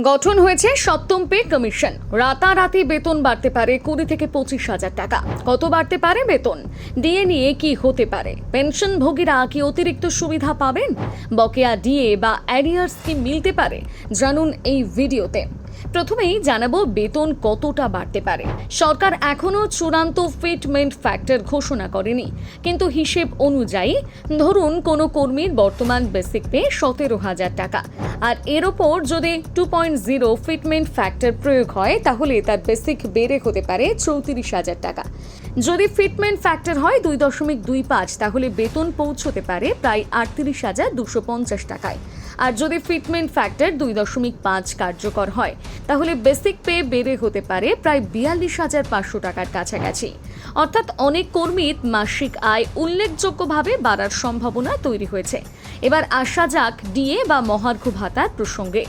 গঠন হয়েছে সপ্তম পে কমিশন। রাতারাতি বেতন বাড়তে পারে 20 থেকে 25,000 টাকা। কত বাড়তে পারে বেতন? ডিএ নিয়ে কি হতে পারে? পেনশনভোগীরা কি অতিরিক্ত সুবিধা পাবেন? বকেয়া ডিএ বা অ্যারিয়ার্স কি মিলতে পারে? জানুন এই ভিডিওতে। প্রথমেই জানাবো বেতন কতটা বাড়তে পারে। সরকার এখনো চূড়ান্ত ফিটমেন্ট ফ্যাক্টর ঘোষণা করেনি, কিন্তু হিসেব অনুযায়ী ধরুন কোনো কর্মীর বর্তমান বেসিক পে 17,000 টাকা, আর এর ওপর যদি 2.0 ফিটমেন্ট ফ্যাক্টর প্রয়োগ হয় তাহলে তার বেসিক বেড়ে হতে পারে 34,000 টাকা। যদি ফিটমেন্ট ফ্যাক্টর হয় 2.25 তাহলে বেতন পৌঁছতে পারে প্রায় 38,250 টাকায়। আর যদি ফিটমেন্ট ফ্যাক্টর 2.5 কার্যকর হয় তাহলে বেসিক পে বেড়ে হতে পারে প্রায় 42,500 টাকার কাছাকাছি। অর্থাৎ অনেক কর্মীর মাসিক আয় উল্লেখযোগ্যভাবে বাড়ার সম্ভাবনা তৈরি হয়েছে। এবার আসা যাক ডিএ বা মহার্ঘ ভাতার প্রসঙ্গে।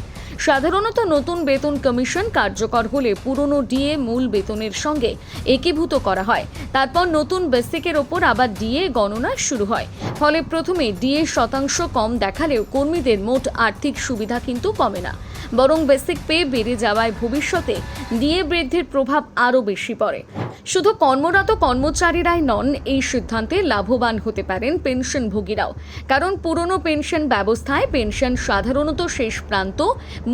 সাধারণত নতুন বেতন কমিশন কার্যকর হলে পুরনো ডিএ মূল বেতনের সঙ্গে একীভূত করা হয়। তারপর নতুন বেসিকের ওপর আবার ডিএ গণনা শুরু হয়। ফলে প্রথমে ডিএ শতাংশ কম দেখালেও কর্মীদের মোট আর্থিক সুবিধা কিন্তু কমে না, বরং বেসিক পে বেড়ে যাওয়ায় ভবিষ্যতে ডিএ বৃদ্ধির প্রভাব আরও বেশি পড়ে। শুধু কর্মরত কর্মচারীরাই নন, এই সিদ্ধান্তে লাভবান হতে পারেন পেনশনভোগীরাও। কারণ পুরনো পেনশন ব্যবস্থায় পেনশন সাধারণত শেষ প্রান্ত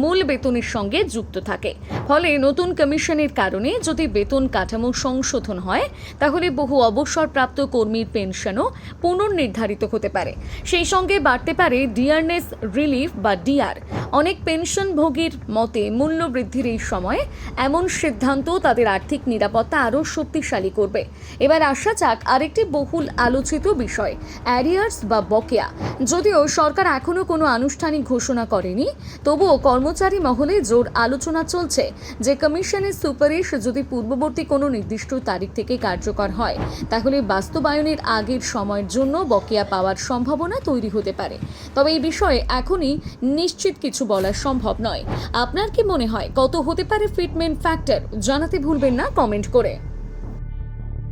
মূল বেতনের সঙ্গে যুক্ত থাকে। ফলে নতুন কমিশনের কারণে যদি বেতন কাঠামো সংশোধন হয় তাহলে বহু অবসরপ্রাপ্ত কর্মীর পেনশনও পুনর্নির্ধারিত হতে পারে। সেই সঙ্গে বাড়তে পারে ডিয়ারনেস রিলিফ বা ডিআর। অনেক পেনশনভোগীর মতে মূল্য বৃদ্ধির এই সময়ে এমন সিদ্ধান্ত তাদের আর্থিক নিরাপত্তা আরও শক্তিশালী করবে। এবার আসা যাক আরেকটি বহুল আলোচিত বিষয়, অ্যারিয়ার্স বা বকেয়া। যদিও সরকার এখনো কোনো আনুষ্ঠানিক ঘোষণা করেনি, তবুও কর্মচারী মহলে জোর আলোচনা চলছে যে কমিশনের সুপারিশ যদি পূর্ববর্তী কোনো নির্দিষ্ট তারিখ থেকে কার্যকর হয় তাহলে বাস্তবায়নের আগের সময়ের জন্য বকেয়া পাওয়ার সম্ভাবনা তৈরি হতে পারে। তবে এই বিষয়ে এখনই নিশ্চিত কিছু বলা সম্ভব নয়। আপনার কি মনে হয় কত হতে পারে ফিটমেন্ট ফ্যাক্টর? জানাতে ভুলবেন না কমেন্ট করে।